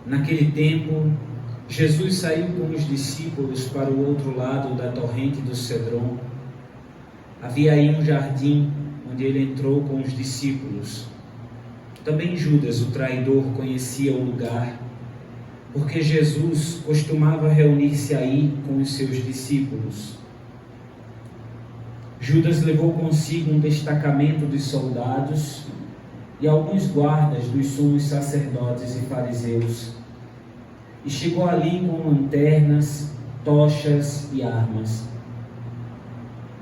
Naquele tempo, Jesus saiu com os discípulos para o outro lado da torrente do Cedron. Havia aí um jardim onde ele entrou com os discípulos. Também Judas, o traidor, conhecia o lugar, porque Jesus costumava reunir-se aí com os seus discípulos. Judas levou consigo um destacamento de soldados e alguns guardas dos sumos sacerdotes e fariseus, e chegou ali com lanternas, tochas e armas.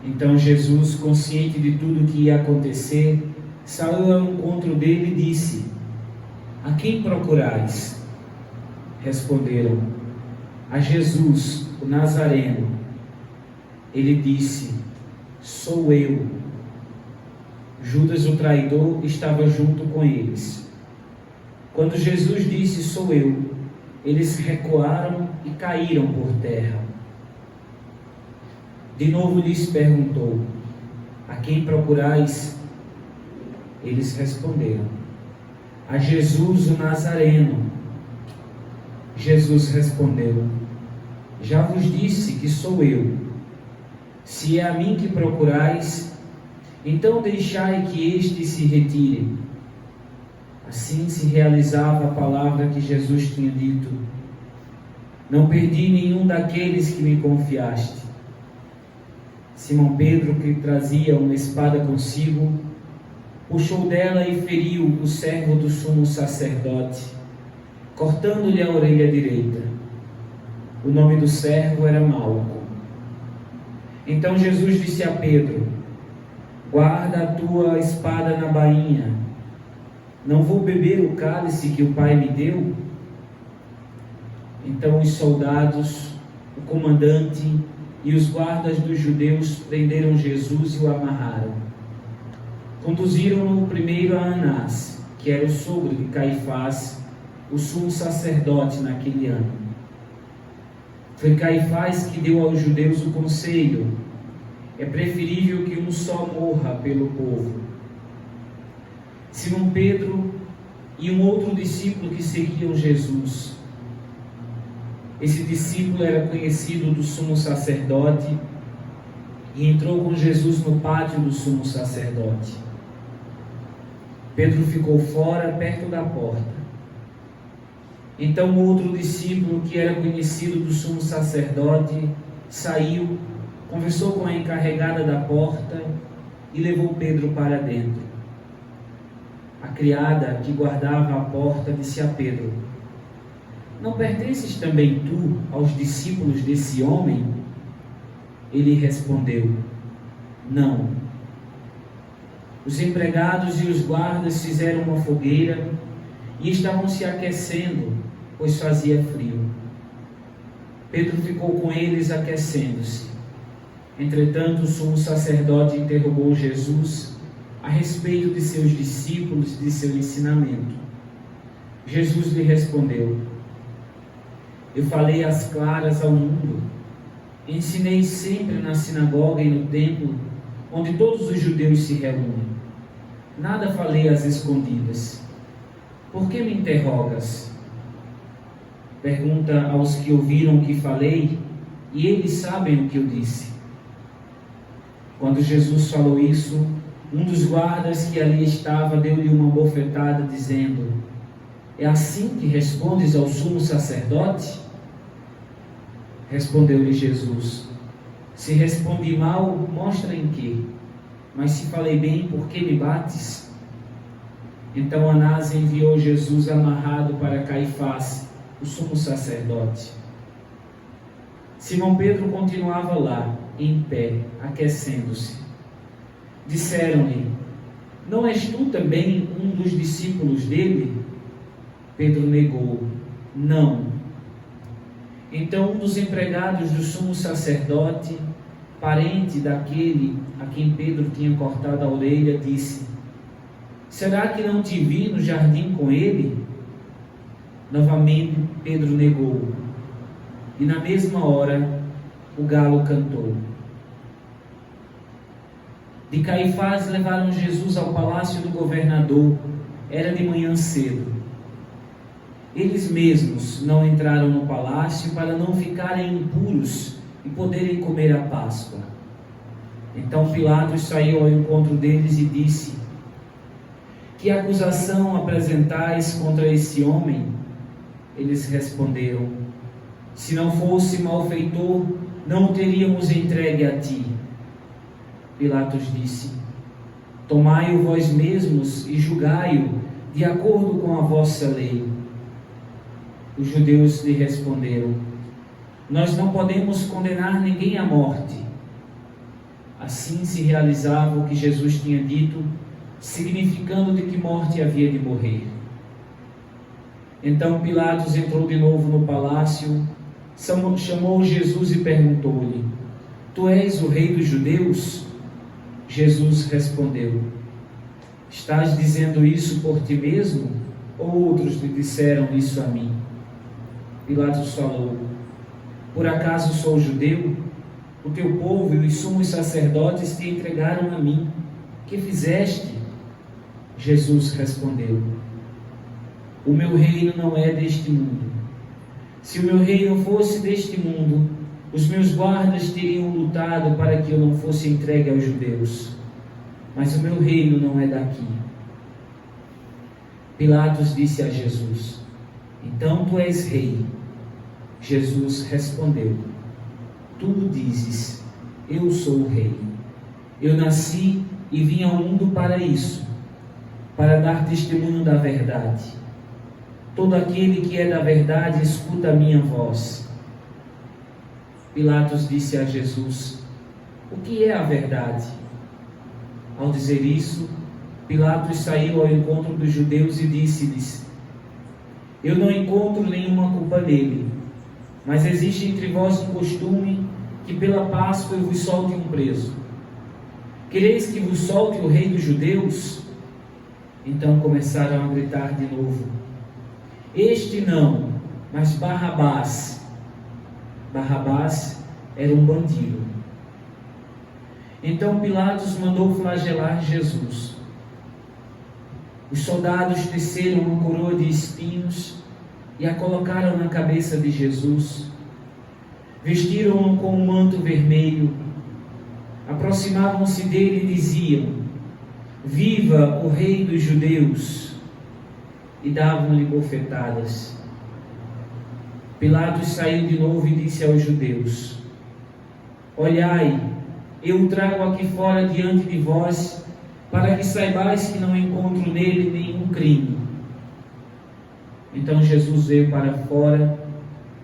Então Jesus, consciente de tudo o que ia acontecer, saiu ao encontro dele e disse: "A quem procurais?" Responderam: "A Jesus, o Nazareno." Ele disse: "Sou eu." Judas, o traidor, estava junto com eles. Quando Jesus disse: "Sou eu", eles recuaram e caíram por terra. De novo lhes perguntou: "A quem procurais?" Eles responderam: "A Jesus, o Nazareno." Jesus respondeu: "Já vos disse que sou eu. Se é a mim que procurais, então deixai que este se retire." Assim se realizava a palavra que Jesus tinha dito: "Não perdi nenhum daqueles que me confiaste." Simão Pedro, que trazia uma espada consigo, puxou dela e feriu o servo do sumo sacerdote, cortando-lhe a orelha direita. O nome do servo era Malco. Então Jesus disse a Pedro: "Guarda a tua espada na bainha. Não vou beber o cálice que o Pai me deu?" Então os soldados, o comandante e os guardas dos judeus prenderam Jesus e o amarraram. Conduziram-no primeiro a Anás, que era o sogro de Caifás, o sumo sacerdote naquele ano. Foi Caifás que deu aos judeus o conselho: é preferível que um só morra pelo povo. Simão Pedro e um outro discípulo que seguiam Jesus. Esse discípulo era conhecido do sumo sacerdote e entrou com Jesus no pátio do sumo sacerdote. Pedro ficou fora, perto da porta. Então outro discípulo que era conhecido do sumo sacerdote saiu, conversou com a encarregada da porta e levou Pedro para dentro. A criada que guardava a porta disse a Pedro: "Não pertences também tu aos discípulos desse homem?" Ele respondeu: "Não." Os empregados e os guardas fizeram uma fogueira e estavam se aquecendo, pois fazia frio. Pedro ficou com eles aquecendo-se. Entretanto, o sumo sacerdote interrogou Jesus a respeito de seus discípulos e de seu ensinamento. Jesus lhe respondeu: "Eu falei às claras ao mundo. Ensinei sempre na sinagoga e no templo, onde todos os judeus se reúnem. Nada falei às escondidas. Por que me interrogas? Pergunta aos que ouviram o que falei, e eles sabem o que eu disse." Quando Jesus falou isso, um dos guardas que ali estava deu-lhe uma bofetada, dizendo: "É assim que respondes ao sumo sacerdote?" Respondeu-lhe Jesus: "Se respondi mal, mostra em quê? Mas se falei bem, por que me bates?" Então Anás enviou Jesus amarrado para Caifás, o sumo sacerdote. Simão Pedro continuava lá, em pé, aquecendo-se. Disseram-lhe: "Não és tu também um dos discípulos dele?" Pedro negou: "Não." Então um dos empregados do sumo sacerdote, parente daquele a quem Pedro tinha cortado a orelha, disse: "Será que não te vi no jardim com ele?" Novamente Pedro negou, e na mesma hora o galo cantou. De Caifás levaram Jesus ao palácio do governador. Era de manhã cedo. eles mesmos não entraram no palácio para não ficarem impuros e poderem comer a Páscoa. Então Pilatos saiu ao encontro deles e disse: que acusação apresentais contra esse homem? Eles responderam: se não fosse malfeitor, não o teríamos entregue a ti. Pilatos disse: tomai-o vós mesmos e julgai-o de acordo com a vossa lei. Os judeus lhe responderam: nós não podemos condenar ninguém à morte. Assim se realizava o que Jesus tinha dito, significando de que morte havia de morrer. Então Pilatos entrou de novo no palácio, chamou Jesus e perguntou-lhe: tu és o rei dos judeus? Jesus respondeu: estás dizendo isso por ti mesmo, ou outros lhe disseram isso a mim? Pilatos falou: por acaso sou judeu? O teu povo e os sumos sacerdotes te entregaram a mim. Que fizeste? Jesus respondeu: o meu reino não é deste mundo. Se o meu reino fosse deste mundo, os meus guardas teriam lutado para que eu não fosse entregue aos judeus. Mas o meu reino não é daqui. Pilatos disse a Jesus: então tu és rei. Jesus respondeu: tu dizes, eu sou o rei. Eu nasci e vim ao mundo para isso, para dar testemunho da verdade. Todo aquele que é da verdade escuta a minha voz. Pilatos disse a Jesus: o que é a verdade? Ao dizer isso, Pilatos saiu ao encontro dos judeus e disse-lhes: eu não encontro nenhuma culpa nele, mas existe entre vós um costume que pela Páscoa eu vos solte um preso. Quereis que vos solte o rei dos judeus? Então começaram a gritar de novo: este não, mas Barrabás. Barrabás era um bandido. Então Pilatos mandou flagelar Jesus. Os soldados teceram uma coroa de espinhos e a colocaram na cabeça de Jesus. Vestiram-no com um manto vermelho. Aproximavam-se dele e diziam: viva o rei dos judeus! E davam-lhe bofetadas. Pilatos saiu de novo e disse aos judeus: olhai, eu o trago aqui fora diante de vós, para que saibais que não encontro nele nenhum crime. Então Jesus veio para fora,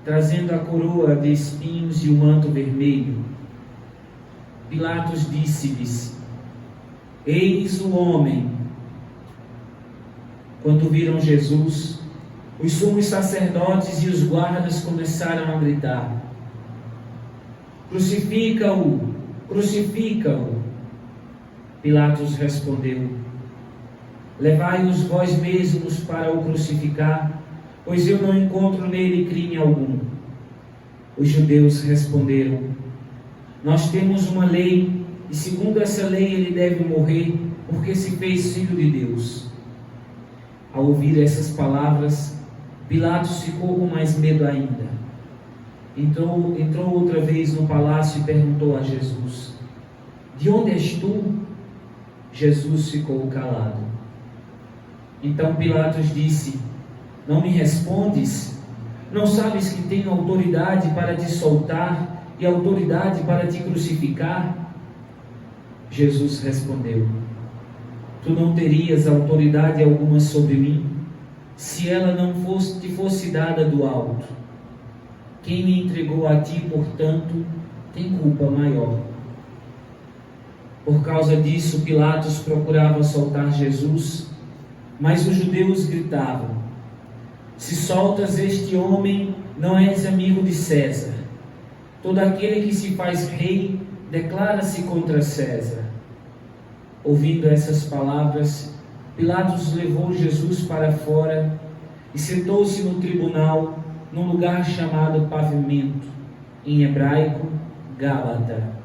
trazendo a coroa de espinhos e o manto vermelho. Pilatos disse-lhes: eis o homem. Quando viram Jesus, os sumos sacerdotes e os guardas começaram a gritar: crucifica-o! Crucifica-o! Pilatos respondeu: levai-os vós mesmos para o crucificar, pois eu não encontro nele crime algum. Os judeus responderam: nós temos uma lei, e segundo essa lei ele deve morrer, porque se fez filho de Deus. Ao ouvir essas palavras, Pilatos ficou com mais medo ainda. Entrou outra vez no palácio e perguntou a Jesus: de onde és tu? Jesus ficou calado. Então Pilatos disse: não me respondes? Não sabes que tenho autoridade para te soltar e autoridade para te crucificar? Jesus respondeu: tu não terias autoridade alguma sobre mim, se ela não te fosse dada do alto. Quem me entregou a ti, portanto, tem culpa maior. Por causa disso, Pilatos procurava soltar Jesus, mas os judeus gritavam: se soltas este homem, não és amigo de César. Todo aquele que se faz rei declara-se contra César. Ouvindo essas palavras, Pilatos levou Jesus para fora e sentou-se no tribunal, num lugar chamado Pavimento, em hebraico, Gálata.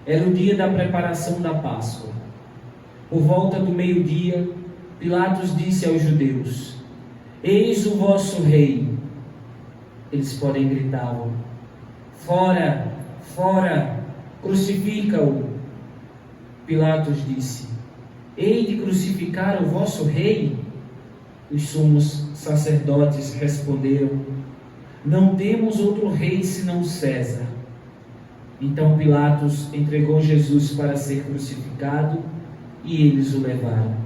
Era o dia da preparação da Páscoa. Por volta do meio-dia, Pilatos disse aos judeus: Eis o vosso rei. Eles, porém, gritavam: fora, fora, crucifica-o. Pilatos disse: hei de crucificar o vosso rei? Os sumos sacerdotes responderam: não temos outro rei senão César. Então Pilatos entregou Jesus para ser crucificado e eles o levaram.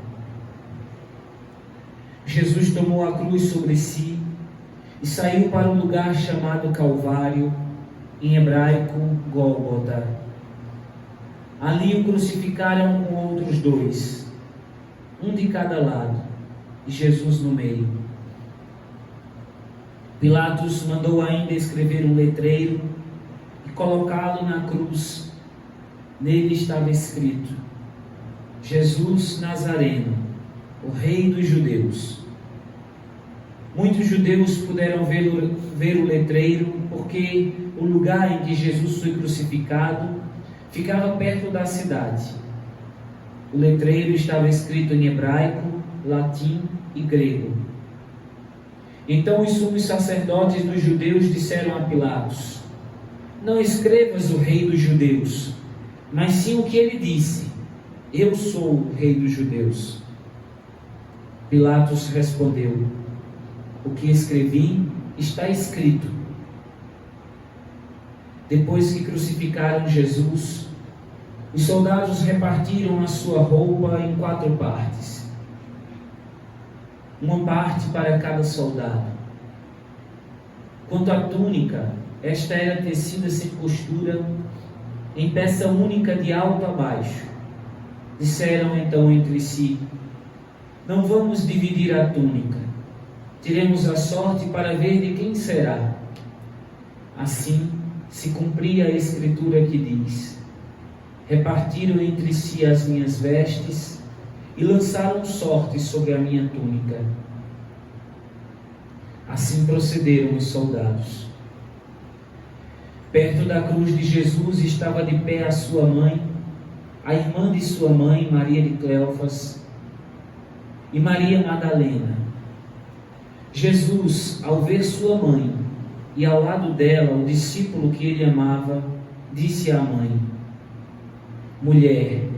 Jesus tomou a cruz sobre si e saiu para um lugar chamado Calvário, em hebraico Gólgota. Ali o crucificaram com outros dois, um de cada lado, e Jesus no meio. Pilatos mandou ainda escrever um letreiro e colocá-lo na cruz. Nele estava escrito: Jesus Nazareno, o Rei dos Judeus. Muitos judeus puderam ver o letreiro, porque o lugar em que Jesus foi crucificado ficava perto da cidade. O letreiro estava escrito em hebraico, latim e grego. Então os sumos sacerdotes dos judeus disseram a Pilatos: não escrevas o Rei dos Judeus, mas sim o que ele disse: eu sou o Rei dos Judeus. Pilatos respondeu: o que escrevi está escrito. Depois que crucificaram Jesus, os soldados repartiram a sua roupa em 4 partes, uma parte para cada soldado. Quanto à túnica, esta era tecida sem costura, em peça única de alto a baixo. Disseram então entre si: não vamos dividir a túnica, tiremos a sorte para ver de quem será. Assim se cumpria a escritura que diz: repartiram entre si as minhas vestes e lançaram sorte sobre a minha túnica. Assim procederam os soldados. Perto da cruz de Jesus estava de pé a sua mãe, a irmã de sua mãe, Maria de Cleofas, e Maria Madalena. Jesus, ao ver sua mãe e ao lado dela o discípulo que ele amava, disse à mãe: mulher,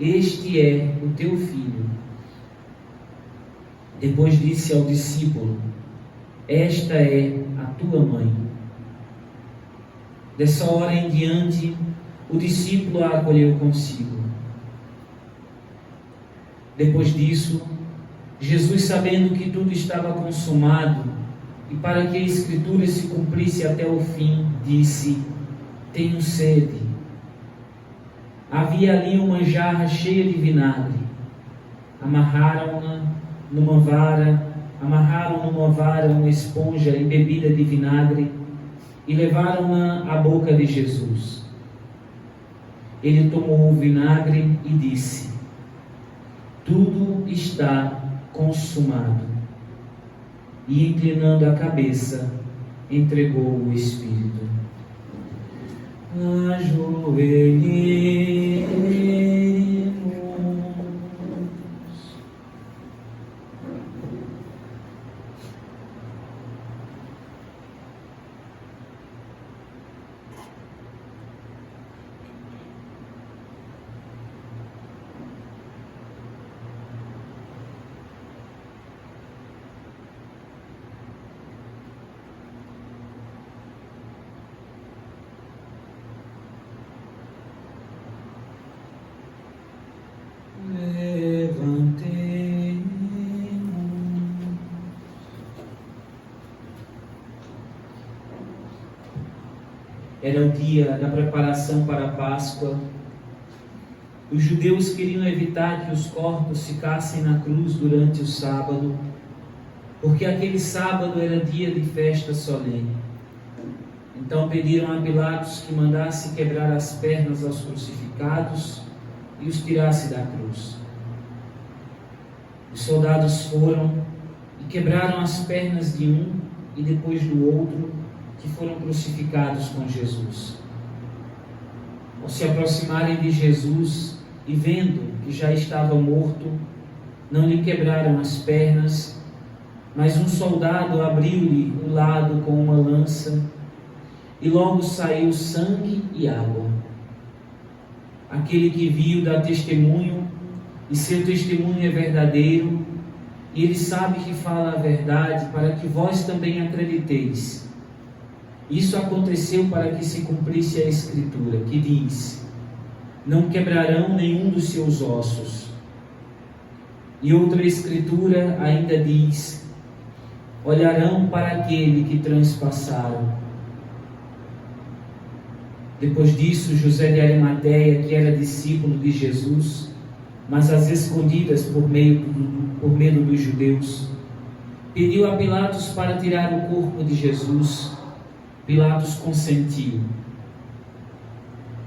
este é o teu filho. Depois disse ao discípulo: esta é a tua mãe. Dessa hora em diante, o discípulo a acolheu consigo. Depois disso, Jesus, sabendo que tudo estava consumado, e para que a Escritura se cumprisse até o fim, disse: tenho sede. Havia ali uma jarra cheia de vinagre. Amarraram numa vara uma esponja embebida de vinagre e levaram-na à boca de Jesus. Ele tomou o vinagre e disse: tudo está consumado. E inclinando a cabeça, entregou o Espírito. Ajoelhemos. Era o dia da preparação para a Páscoa. Os judeus queriam evitar que os corpos ficassem na cruz durante o sábado, porque aquele sábado era dia de festa solene. Então pediram a Pilatos que mandasse quebrar as pernas aos crucificados e os tirasse da cruz. Os soldados foram e quebraram as pernas de um e depois do outro, que foram crucificados com Jesus. Ao se aproximarem de Jesus e vendo que já estava morto, não lhe quebraram as pernas, Mas um soldado abriu-lhe o lado com uma lança, e logo saiu sangue e água. Aquele que viu dá testemunho, e seu testemunho é verdadeiro, e ele sabe que fala a verdade, para que vós também acrediteis. Isso aconteceu para que se cumprisse a Escritura, que diz: não quebrarão nenhum dos seus ossos. E outra Escritura ainda diz: olharão para aquele que transpassaram. Depois disso, José de Arimateia, que era discípulo de Jesus, mas às escondidas por medo dos judeus, pediu a Pilatos para tirar o corpo de Jesus. Pilatos consentiu.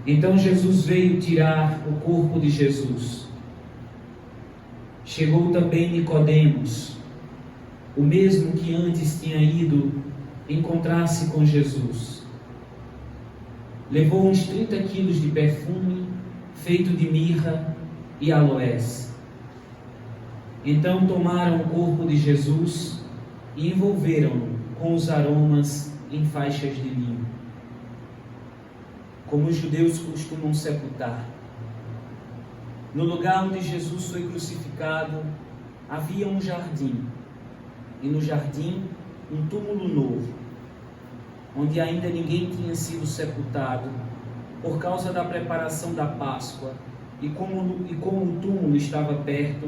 Então Jesus veio tirar o corpo de Jesus. Chegou também Nicodemos, o mesmo que antes tinha ido encontrar-se com Jesus. Levou uns 30 quilos de perfume feito de mirra e aloés. Então tomaram o corpo de Jesus e envolveram-no com os aromas em faixas de linho, como os judeus costumam sepultar. No lugar onde Jesus foi crucificado havia um jardim, e no jardim um túmulo novo, onde ainda ninguém tinha sido sepultado, por causa da preparação da Páscoa, e como o túmulo estava perto,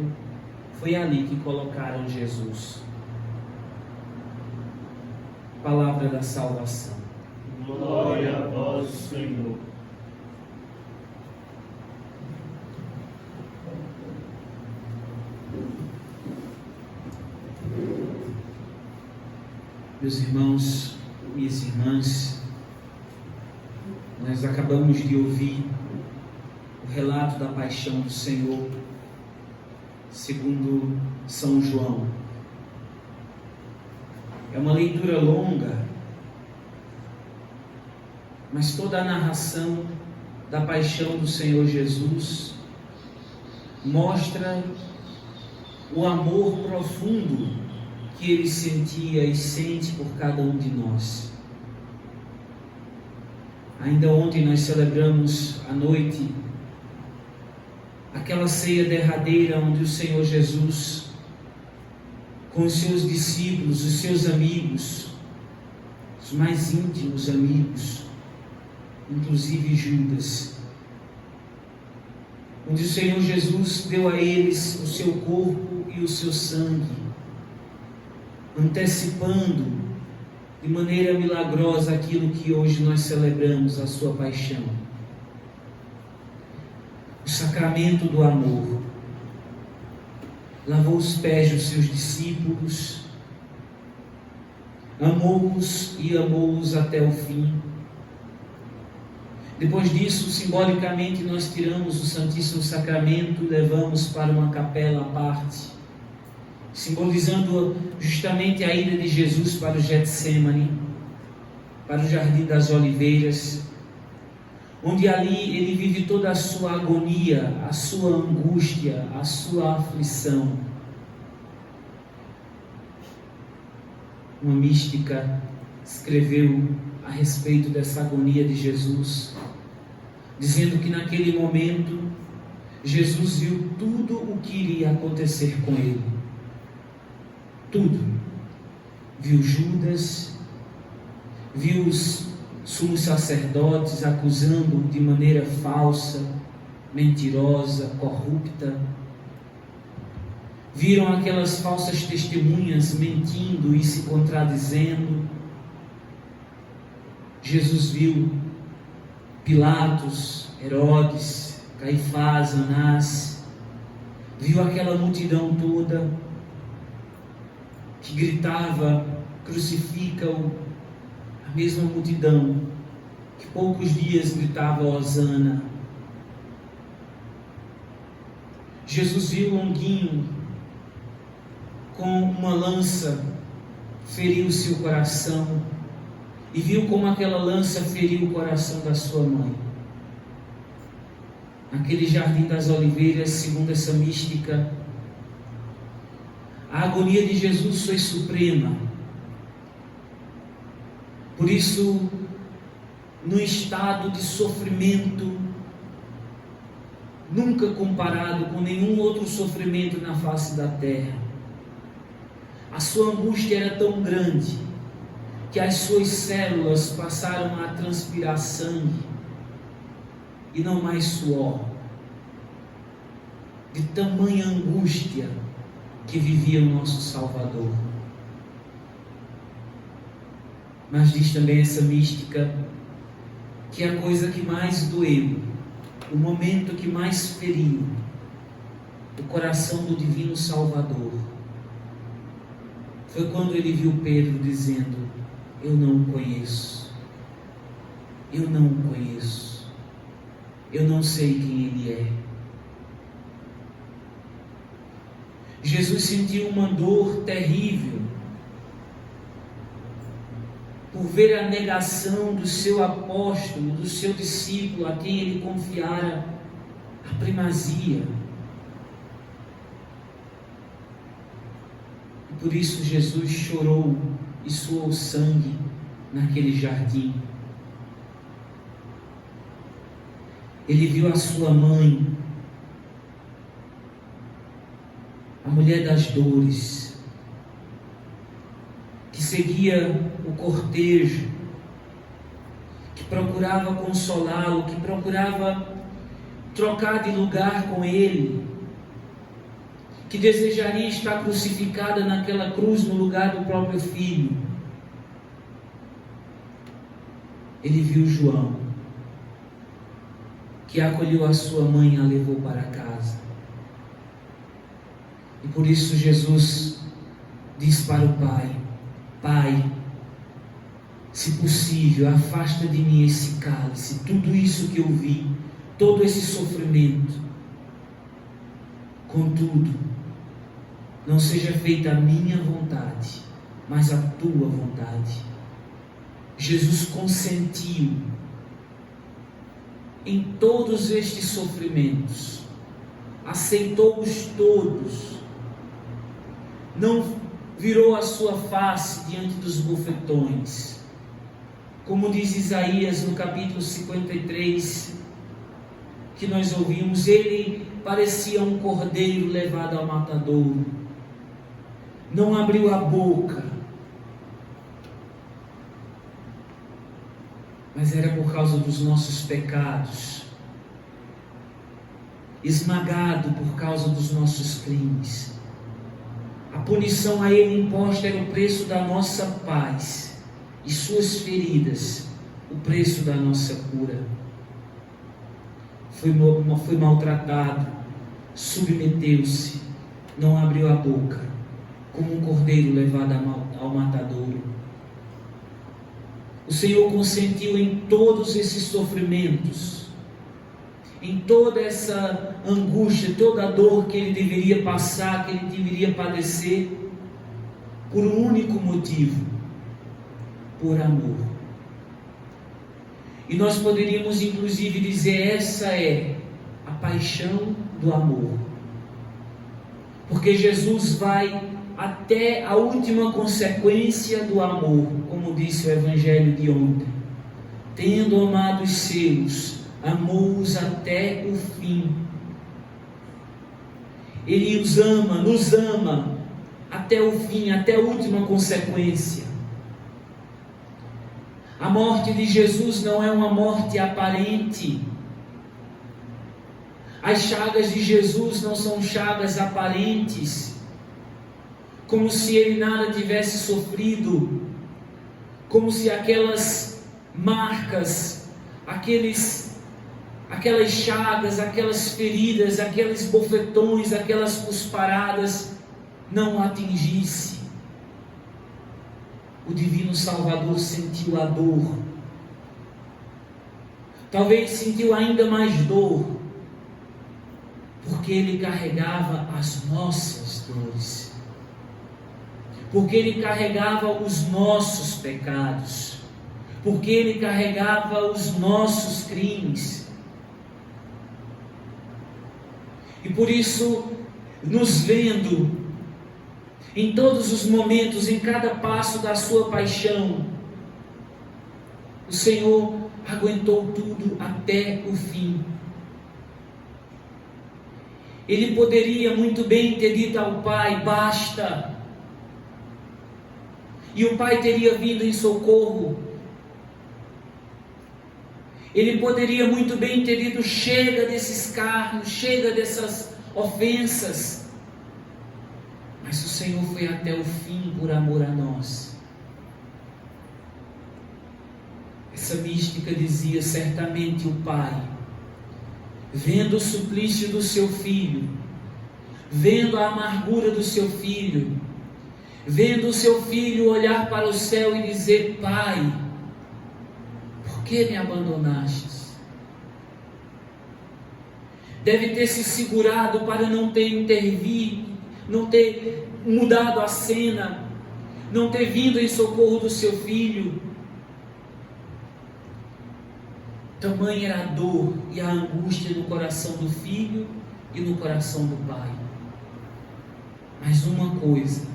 foi ali que colocaram Jesus. Palavra da salvação. Glória a vós, Senhor. Meus irmãos, minhas irmãs, nós acabamos de ouvir o relato da paixão do Senhor, segundo São João. É uma leitura longa, mas toda a narração da paixão do Senhor Jesus mostra o amor profundo que Ele sentia e sente por cada um de nós. Ainda ontem nós celebramos à noite aquela ceia derradeira onde o Senhor Jesus, com os seus discípulos, os seus amigos, os mais íntimos amigos, inclusive Judas, onde o Senhor Jesus deu a eles o seu corpo e o seu sangue, antecipando de maneira milagrosa aquilo que hoje nós celebramos, a sua paixão. O sacramento do amor. Lavou os pés dos seus discípulos, amou-os e amou-os até o fim. Depois disso, simbolicamente, nós tiramos o Santíssimo Sacramento e levamos para uma capela à parte, simbolizando justamente a ida de Jesus para o Getsemane, para o Jardim das Oliveiras, onde ali ele vive toda a sua agonia, a sua angústia, a sua aflição. Uma mística escreveu a respeito dessa agonia de Jesus, dizendo que naquele momento Jesus viu tudo o que iria acontecer com ele. Tudo. Viu Judas, viu os sumos sacerdotes acusando de maneira falsa, mentirosa, corrupta. Viram aquelas falsas testemunhas mentindo e se contradizendo. Jesus viu Pilatos, Herodes, Caifás, Anás. Viu aquela multidão toda que gritava: crucifica-o. A mesma multidão que poucos dias gritava Hosana. Jesus viu Longuinho com uma lança feriu seu coração, e viu como aquela lança feriu o coração da sua mãe. Naquele Jardim das Oliveiras, segundo essa mística, A agonia de Jesus foi suprema. Por isso, no estado de sofrimento, nunca comparado com nenhum outro sofrimento na face da terra, a sua angústia era tão grande que as suas células passaram a transpirar sangue e não mais suor, de tamanha angústia que vivia o nosso Salvador. Mas diz também essa mística que a coisa que mais doeu, o momento que mais feriu o coração do divino Salvador, foi quando ele viu Pedro dizendo: eu não o conheço, eu não o conheço, eu não sei quem ele é. Jesus sentiu uma dor terrível por ver a negação do seu apóstolo, do seu discípulo, a quem ele confiara a primazia. E por isso Jesus chorou e suou sangue naquele jardim. Ele viu a sua mãe, a mulher das dores, que seguia o cortejo, que procurava consolá-lo, que procurava trocar de lugar com ele, que desejaria estar crucificada naquela cruz no lugar do próprio filho. Ele viu João, que acolheu a sua mãe e a levou para casa. E por isso Jesus diz para o Pai: Pai, se possível, afasta de mim esse cálice, tudo isso que eu vi, todo esse sofrimento. Contudo, não seja feita a minha vontade, mas a tua vontade. Jesus consentiu em todos estes sofrimentos, aceitou-os todos, não virou a sua face diante dos bofetões. Como diz Isaías no capítulo 53, que nós ouvimos, ele parecia um cordeiro levado ao matadouro, não abriu a boca, mas era por causa dos nossos pecados, esmagado por causa dos nossos crimes. A punição a ele imposta era o preço da nossa paz, e suas feridas, o preço da nossa cura. Foi maltratado, submeteu-se, não abriu a boca, como um cordeiro levado ao matadouro. O Senhor consentiu em todos esses sofrimentos, em toda essa angústia, toda a dor que ele deveria passar, que ele deveria padecer, por um único motivo: por amor. E nós poderíamos inclusive dizer, essa é a paixão do amor, porque Jesus vai até a última consequência do amor, como disse o Evangelho de ontem: tendo amado os seus, amou-os até o fim. Ele os ama, nos ama até o fim, até a última consequência. A morte de Jesus não é uma morte aparente. As chagas de Jesus não são chagas aparentes, como se ele nada tivesse sofrido, como se aquelas marcas, aquelas chagas, aquelas feridas, aqueles bofetões, aquelas cusparadas não o atingisse. O divino Salvador sentiu a dor, talvez sentiu ainda mais dor, porque ele carregava as nossas dores, porque ele carregava os nossos pecados, porque ele carregava os nossos crimes. E por isso, nos vendo, Em todos os momentos, em cada passo da sua paixão, o Senhor aguentou tudo até o fim. Ele poderia muito bem ter dito ao Pai: basta. E o Pai teria vindo em socorro. Ele poderia muito bem ter dito: chega desses escárnio, chega dessas ofensas. Mas o Senhor foi até o fim por amor a nós. Essa mística dizia: certamente o Pai, vendo o suplício do seu filho, vendo a amargura do seu filho, vendo o seu filho olhar para o céu e dizer: Pai, por que me abandonaste? Deve ter se segurado para não ter intervido, não ter mudado a cena, não ter vindo em socorro do seu filho. Tamanha era a dor e a angústia no coração do filho e no coração do pai. Mas uma coisa,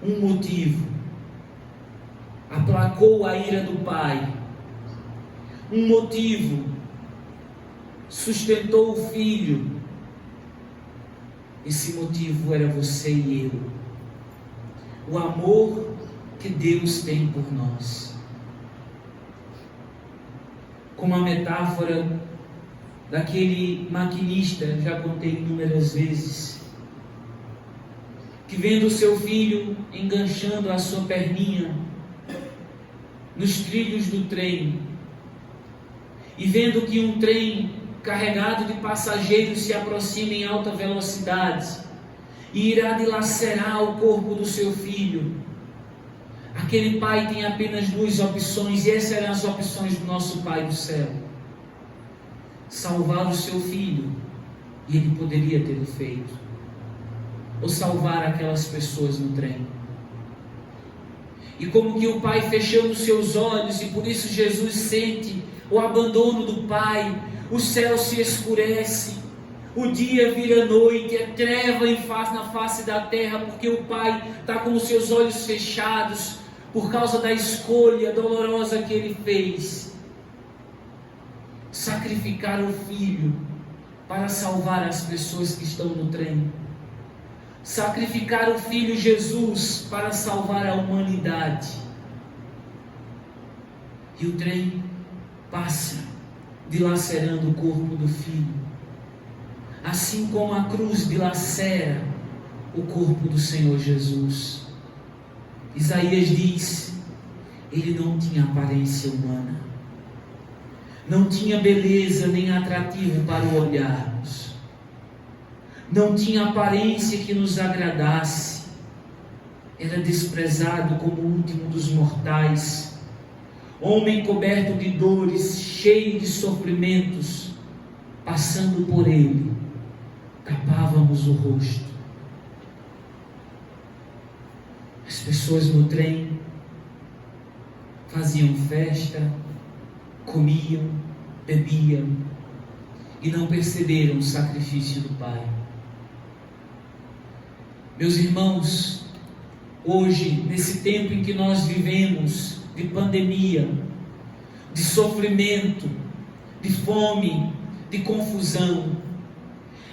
um motivo, aplacou a ira do pai. Um motivo sustentou o filho. Esse motivo era você e eu. O amor que Deus tem por nós. Como a metáfora daquele maquinista, já contei inúmeras vezes, que vendo o seu filho enganchando a sua perninha nos trilhos do trem, e vendo que um trem carregado de passageiros se aproxima em alta velocidade e irá dilacerar o corpo do seu filho, aquele pai tem apenas duas opções, e essas eram as opções do nosso Pai do céu: salvar o seu filho, e ele poderia tê-lo feito, ou salvar aquelas pessoas no trem. E como que o pai fechando os seus olhos, e por isso Jesus sente o abandono do pai, o céu se escurece, o dia vira noite, é treva na face da terra, porque o pai está com os seus olhos fechados, por causa da escolha dolorosa que ele fez. Sacrificar o filho para salvar as pessoas que estão no trem. Sacrificar o filho Jesus para salvar a humanidade. E o trem passa, dilacerando o corpo do filho, assim como a cruz dilacera o corpo do Senhor Jesus. Isaías diz: ele não tinha aparência humana, não tinha beleza nem atrativo para o olharmos, não tinha aparência que nos agradasse, era desprezado como o último dos mortais, homem coberto de dores, cheio de sofrimentos. Passando por ele, tapávamos o rosto. As pessoas no trem faziam festa, comiam, bebiam e não perceberam o sacrifício do Pai. Meus irmãos, hoje, nesse tempo em que nós vivemos, de pandemia, de sofrimento, de fome, de confusão,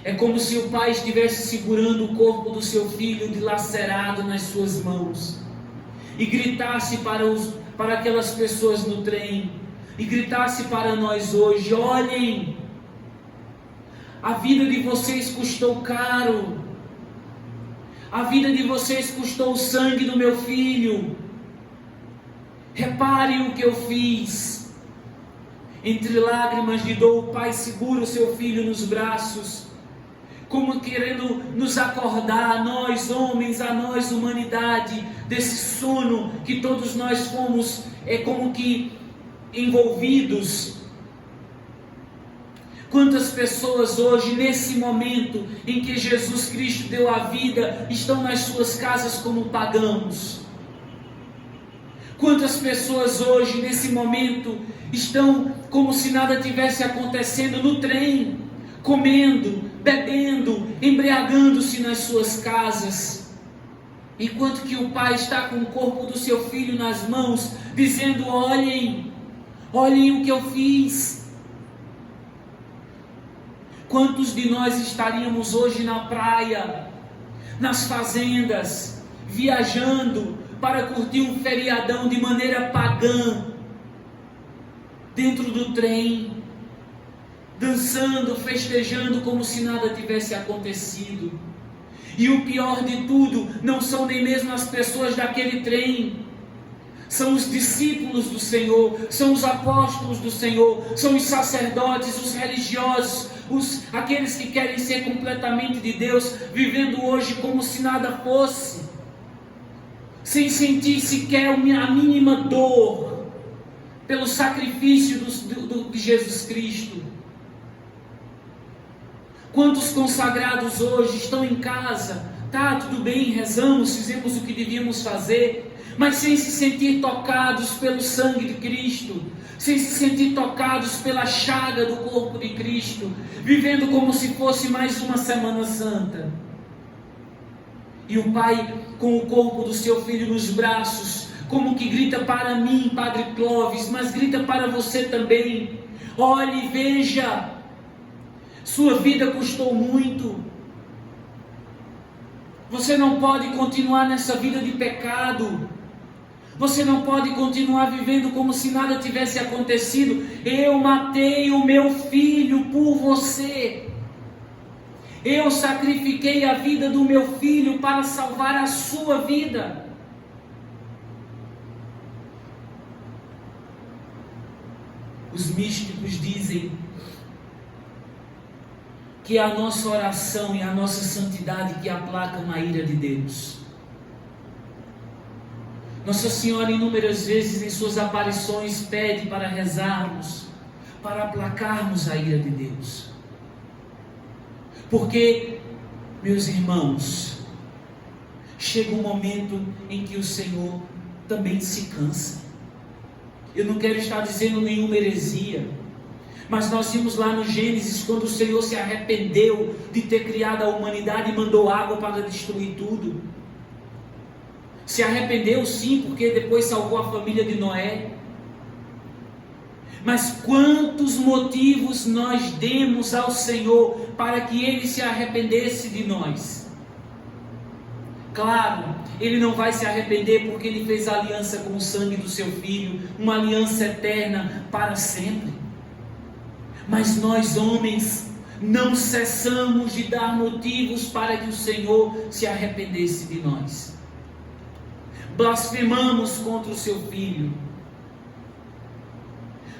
é como se o pai estivesse segurando o corpo do seu filho dilacerado nas suas mãos e gritasse para aquelas pessoas no trem, e gritasse para nós hoje: olhem, a vida de vocês custou caro, a vida de vocês custou o sangue do meu filho, reparem o que eu fiz. Entre lágrimas de dor, o pai segura o seu filho nos braços, como querendo nos acordar, a nós homens, a nós humanidade, desse sono que todos nós fomos, como que envolvidos. Quantas pessoas hoje, nesse momento em que Jesus Cristo deu a vida, estão nas suas casas como pagãos? Quantas pessoas hoje, nesse momento, estão como se nada tivesse acontecendo no trem, comendo, bebendo, embriagando-se nas suas casas? Enquanto que o pai está com o corpo do seu filho nas mãos, dizendo: olhem, olhem o que eu fiz. Quantos de nós estaríamos hoje na praia, nas fazendas, viajando para curtir um feriadão de maneira pagã, dentro do trem, dançando, festejando como se nada tivesse acontecido? E o pior de tudo, não são nem mesmo as pessoas daquele trem, são os discípulos do Senhor, são os apóstolos do Senhor, são os sacerdotes, os religiosos, aqueles que querem ser completamente de Deus, vivendo hoje como se nada fosse, sem sentir sequer a mínima dor, pelo sacrifício de Jesus Cristo. Quantos consagrados hoje estão em casa, tudo bem, rezamos, fizemos o que devíamos fazer, mas sem se sentir tocados pelo sangue de Cristo, sem se sentir tocados pela chaga do corpo de Cristo, vivendo como se fosse mais uma Semana Santa. E o pai com o corpo do seu filho nos braços, como que grita para mim, Padre Clóvis, mas grita para você também: olhe, veja, sua vida custou muito. Você não pode continuar nessa vida de pecado. Você não pode continuar vivendo como se nada tivesse acontecido. Eu matei o meu filho por você. Eu sacrifiquei a vida do meu filho para salvar a sua vida. Os místicos dizem que é a nossa oração e a nossa santidade que aplacam a ira de Deus. Nossa Senhora inúmeras vezes em suas aparições pede para rezarmos, para aplacarmos a ira de Deus. Porque, meus irmãos, chega um momento em que o Senhor também se cansa. Eu não quero estar dizendo nenhuma heresia, mas nós vimos lá no Gênesis, quando o Senhor se arrependeu de ter criado a humanidade e mandou água para destruir tudo. Se arrependeu sim, porque depois salvou a família de Noé. Mas quantos motivos nós demos ao Senhor para que Ele se arrependesse de nós? Claro, Ele não vai se arrepender porque Ele fez aliança com o sangue do seu Filho, uma aliança eterna para sempre. Mas nós, homens, não cessamos de dar motivos para que o Senhor se arrependesse de nós. Blasfemamos contra o seu Filho.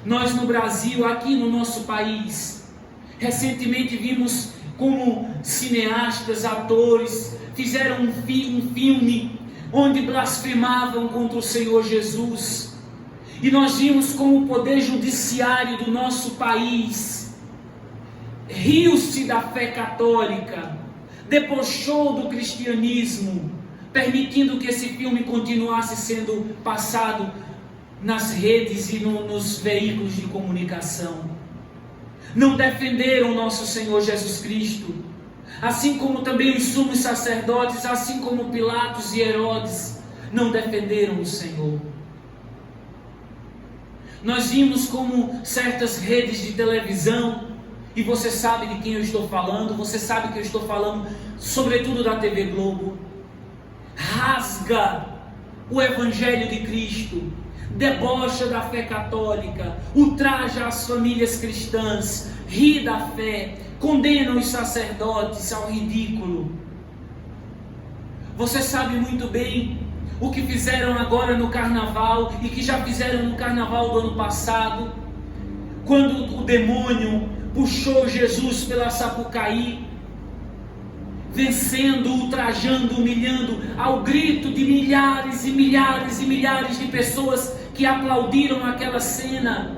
Nós no Brasil, aqui no nosso país, recentemente vimos como cineastas, atores, fizeram um filme onde blasfemavam contra o Senhor Jesus. E nós vimos como o poder judiciário do nosso país riu-se da fé católica, debochou do cristianismo, permitindo que esse filme continuasse sendo passado nas redes e nos veículos de comunicação. Não defenderam nosso Senhor Jesus Cristo, assim como também os sumos sacerdotes, assim como Pilatos e Herodes, não defenderam o Senhor. Nós vimos como certas redes de televisão, e você sabe de quem eu estou falando, você sabe que eu estou falando sobretudo da TV Globo, rasga o Evangelho de Cristo, debocha da fé católica, ultraja as famílias cristãs, ri da fé, condena os sacerdotes ao ridículo. Você sabe muito bem o que fizeram agora no carnaval e que já fizeram no carnaval do ano passado, quando o demônio puxou Jesus pela Sapucaí, vencendo, ultrajando, humilhando, ao grito de milhares e milhares e milhares de pessoas que aplaudiram aquela cena.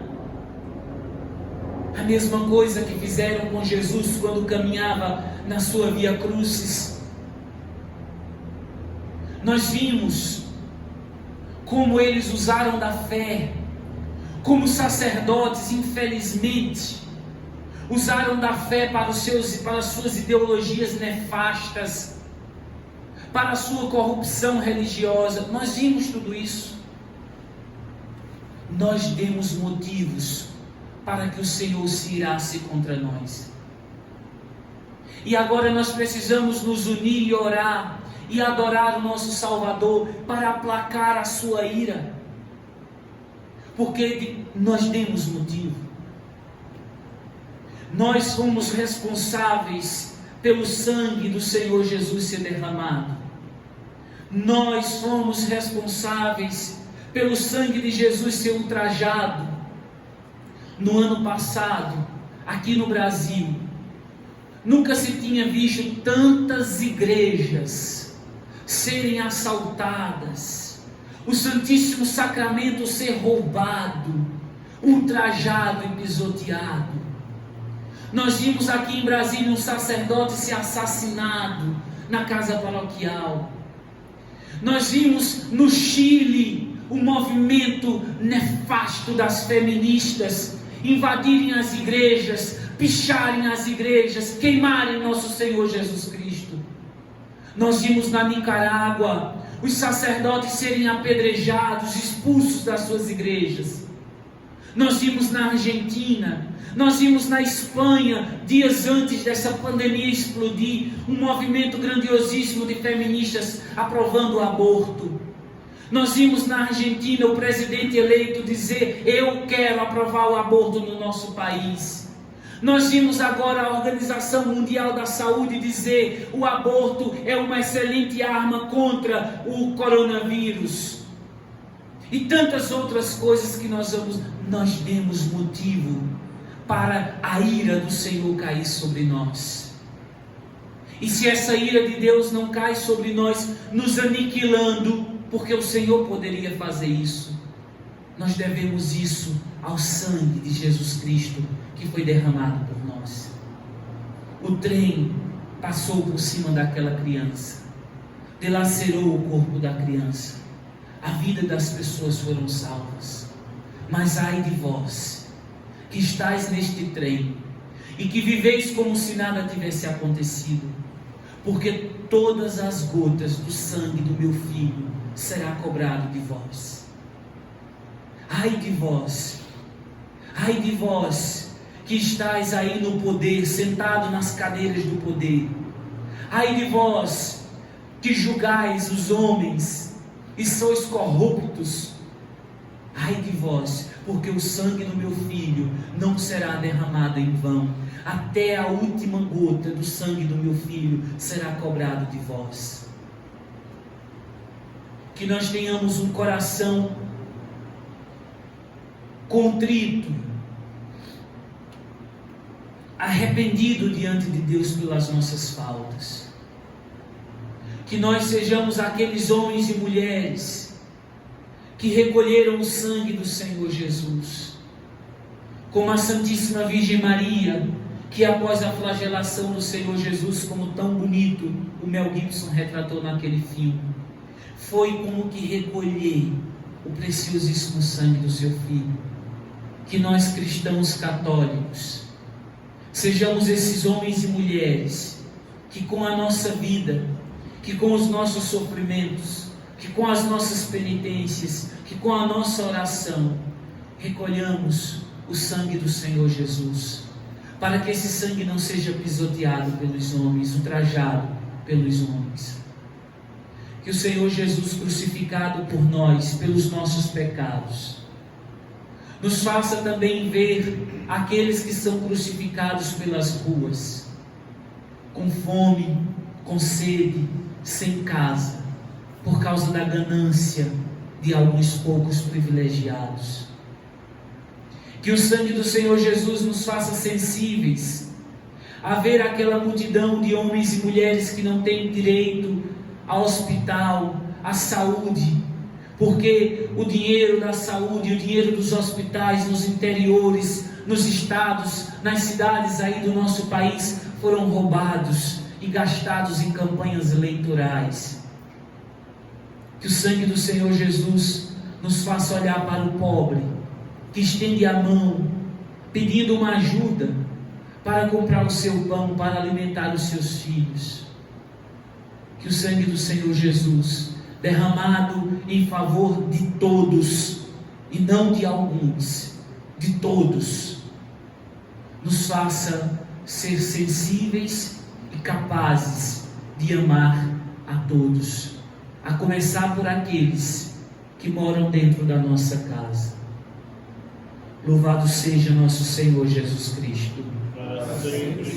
A mesma coisa que fizeram com Jesus quando caminhava na sua Via Crucis. Nós vimos como eles usaram da fé, como sacerdotes, infelizmente, usaram da fé para as suas ideologias nefastas, para a sua corrupção religiosa. Nós vimos tudo isso. Nós demos motivos para que o Senhor se irasse contra nós. E agora nós precisamos nos unir e orar e adorar o nosso Salvador para aplacar a sua ira. Porque nós demos motivo. Nós fomos responsáveis pelo sangue do Senhor Jesus ser derramado. Nós fomos responsáveis pelo sangue de Jesus ser ultrajado. No ano passado, aqui no Brasil, nunca se tinha visto tantas igrejas serem assaltadas, o Santíssimo Sacramento ser roubado, ultrajado e pisoteado. Nós vimos aqui em Brasília um sacerdote ser assassinado na casa paroquial. Nós vimos no Chile o movimento nefasto das feministas invadirem as igrejas, picharem as igrejas, queimarem nosso Senhor Jesus Cristo. Nós vimos na Nicarágua os sacerdotes serem apedrejados, expulsos das suas igrejas. Nós vimos na Argentina, nós vimos na Espanha, dias antes dessa pandemia explodir, um movimento grandiosíssimo de feministas aprovando o aborto. Nós vimos na Argentina o presidente eleito dizer: eu quero aprovar o aborto no nosso país. Nós vimos agora a Organização Mundial da Saúde dizer: o aborto é uma excelente arma contra o coronavírus. E tantas outras coisas que nós demos motivo para a ira do Senhor cair sobre nós. E se essa ira de Deus não cai sobre nós, nos aniquilando, porque o Senhor poderia fazer isso, nós devemos isso ao sangue de Jesus Cristo que foi derramado por nós. O trem passou por cima daquela criança, dilacerou o corpo da criança, a vida das pessoas foram salvas. Mas ai de vós que estáis neste trem e que viveis como se nada tivesse acontecido, porque todas as gotas do sangue do meu filho será cobrado de vós. Ai de vós que estáis aí no poder, sentado nas cadeiras do poder. Ai de vós que julgais os homens e sois corruptos. Ai de vós, porque o sangue do meu filho não será derramado em vão. Até a última gota do sangue do meu filho será cobrado de vós. Que nós tenhamos um coração contrito, arrependido diante de Deus pelas nossas faltas. Que nós sejamos aqueles homens e mulheres que recolheram o sangue do Senhor Jesus, como a Santíssima Virgem Maria, que após a flagelação do Senhor Jesus, como tão bonito o Mel Gibson retratou naquele filme, foi como que recolher o preciosíssimo sangue do seu filho. Que nós cristãos católicos sejamos esses homens e mulheres que com a nossa vida, que com os nossos sofrimentos, que com as nossas penitências, que com a nossa oração, recolhamos o sangue do Senhor Jesus, para que esse sangue não seja pisoteado pelos homens, ultrajado pelos homens. Que o Senhor Jesus, crucificado por nós, pelos nossos pecados, nos faça também ver aqueles que são crucificados pelas ruas, com fome, com sede, sem casa, por causa da ganância de alguns poucos privilegiados. Que o sangue do Senhor Jesus nos faça sensíveis a ver aquela multidão de homens e mulheres que não têm direito ao hospital, à saúde, porque o dinheiro da saúde, o dinheiro dos hospitais nos interiores, nos estados, nas cidades aí do nosso país foram roubados e gastados em campanhas eleitorais. Que o sangue do Senhor Jesus nos faça olhar para o pobre, que estende a mão, pedindo uma ajuda para comprar o seu pão, para alimentar os seus filhos. que o sangue do Senhor Jesus, derramado em favor de todos, e não de alguns, de todos, nos faça ser sensíveis e capazes de amar a todos, a começar por aqueles que moram dentro da nossa casa. Louvado seja nosso Senhor Jesus Cristo. Para sempre